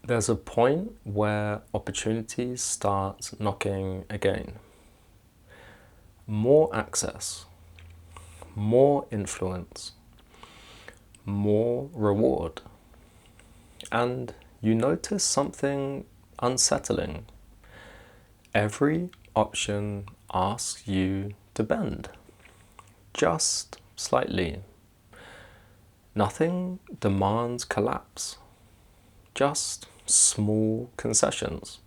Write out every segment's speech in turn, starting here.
There's a point where opportunities start knocking again. More access, more influence, more reward. And you notice something unsettling. Every option asks you to bend, just slightly. Nothing demands collapse, just small concessions.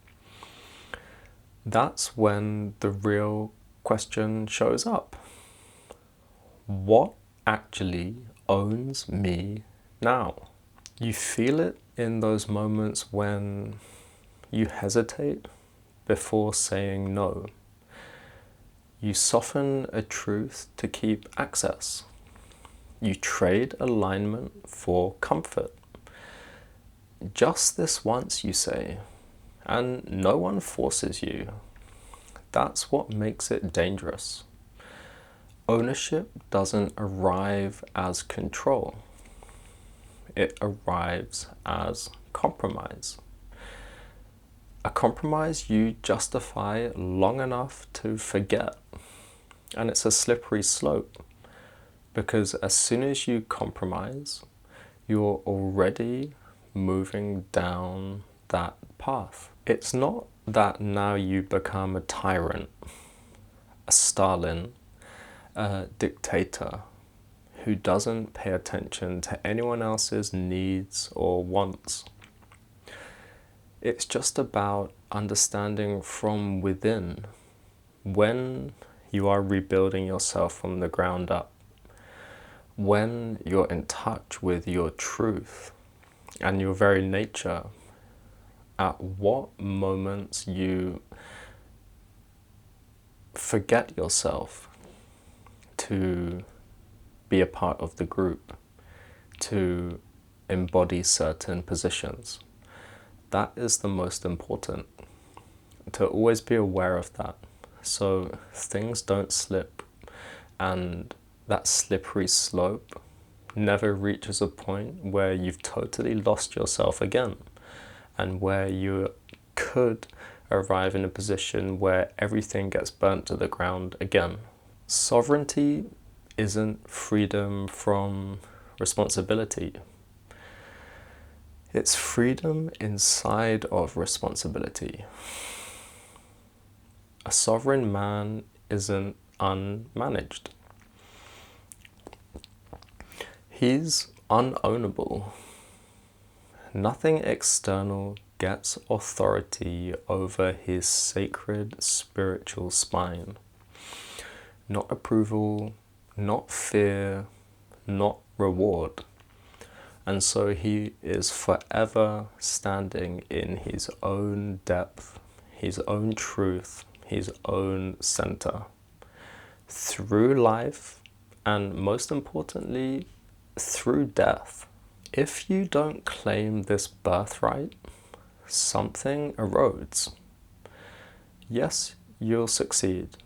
That's when the real question shows up. What actually owns me now? You feel it in those moments when you hesitate before saying no. You soften a truth to keep access. You trade alignment for comfort. Just this once, you say, and no one forces you. That's what makes it dangerous. Ownership doesn't arrive as control. It arrives as compromise. A compromise you justify long enough to forget. And it's a slippery slope, because as soon as you compromise, you're already moving down that path. It's not that now you become a tyrant, a Stalin, a dictator who doesn't pay attention to anyone else's needs or wants. It's just about understanding from within when you are rebuilding yourself from the ground up, when you're in touch with your truth and your very nature, at what moments you forget yourself to be a part of the group, to embody certain positions. That is the most important, to always be aware of that, so things don't slip and that slippery slope never reaches a point where you've totally lost yourself again, and where you could arrive in a position where everything gets burnt to the ground again. Sovereignty isn't freedom from responsibility. It's freedom inside of responsibility. A sovereign man isn't unmanaged. He's unownable. Nothing external gets authority over his sacred spiritual spine. Not approval, not fear, not reward. And so he is forever standing in his own depth, his own truth, his own center. Through life, and most importantly, through death. If you don't claim this birthright, something erodes. Yes, you'll succeed,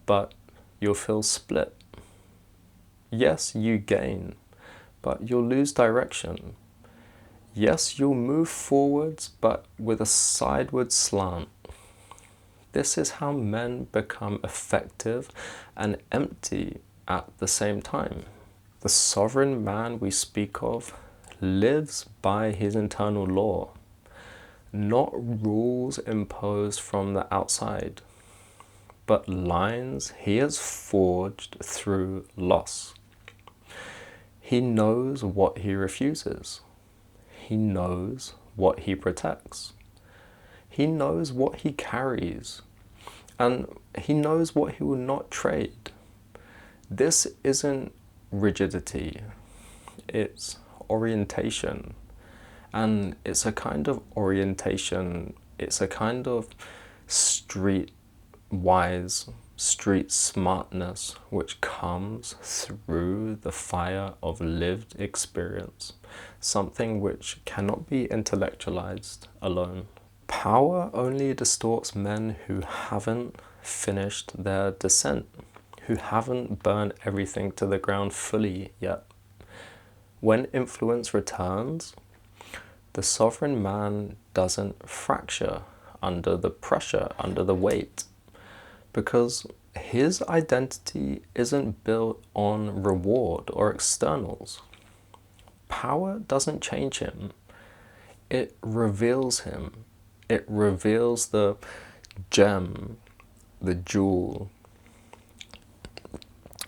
but you'll feel split. Yes, you gain, but you'll lose direction. Yes, you'll move forwards, but with a sideward slant. This is how men become effective and empty at the same time. The sovereign man we speak of lives by his internal law, not rules imposed from the outside, but lines he has forged through loss. He knows what he refuses. He knows what he protects. He knows what he carries. And he knows what he will not trade. This isn't rigidity. It's orientation. And it's a kind of orientation. It's a kind of street-wise, street smartness which comes through the fire of lived experience. Something which cannot be intellectualized alone. Power only distorts men who haven't finished their descent, who haven't burned everything to the ground fully yet. When influence returns, The sovereign man doesn't fracture under the pressure, under the weight, because his identity isn't built on reward or externals. Power doesn't change him. It reveals him. It reveals the gem, the jewel.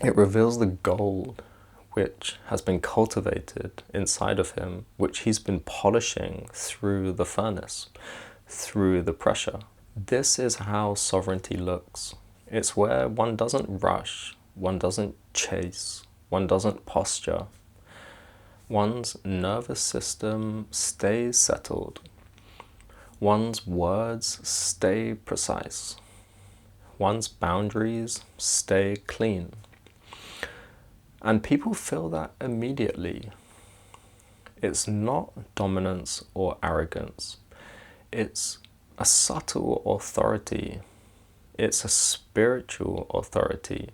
It reveals the gold which has been cultivated inside of him, which he's been polishing through the furnace, through the pressure. This is how sovereignty looks. It's where one doesn't rush, one doesn't chase, one doesn't posture. One's nervous system stays settled. One's words stay precise. One's boundaries stay clean. And people feel that immediately. It's not dominance or arrogance. It's a subtle authority. It's a spiritual authority.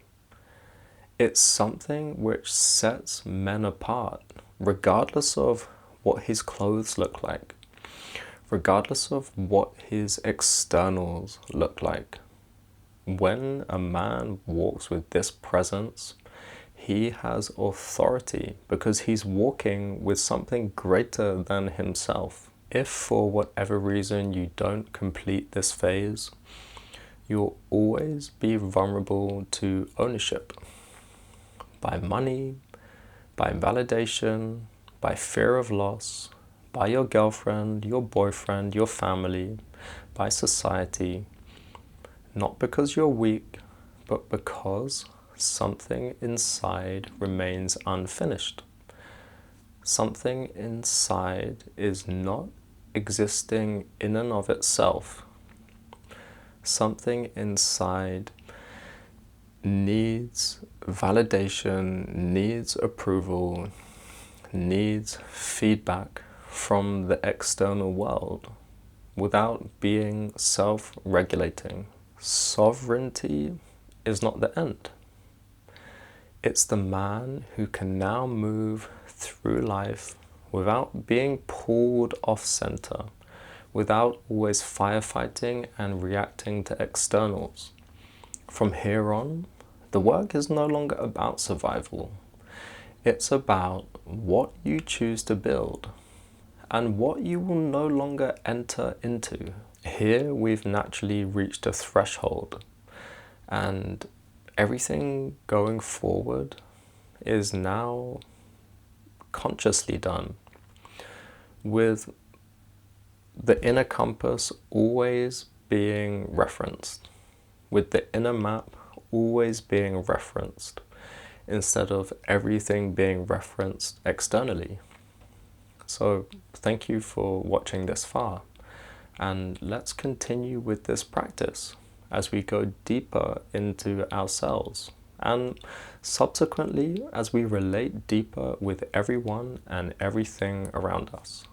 It's something which sets men apart, regardless of what his clothes look like, regardless of what his externals look like. When a man walks with this presence, he has authority because he's walking with something greater than himself. If for whatever reason you don't complete this phase, you'll always be vulnerable to ownership. By money, by validation, by fear of loss, by your girlfriend, your boyfriend, your family, by society. Not because you're weak, but because something inside remains unfinished. Something inside is not existing in and of itself. Something inside needs validation, needs approval, needs feedback from the external world without being self-regulating. Sovereignty is not the end. It's the man who can now move through life without being pulled off center, without always firefighting and reacting to externals. From here on, the work is no longer about survival. It's about what you choose to build and what you will no longer enter into. Here we've naturally reached a threshold, and everything going forward is now consciously done, with the inner compass always being referenced, with the inner map always being referenced, instead of everything being referenced externally. So thank you for watching this far, and let's continue with this practice as we go deeper into ourselves, and subsequently as we relate deeper with everyone and everything around us.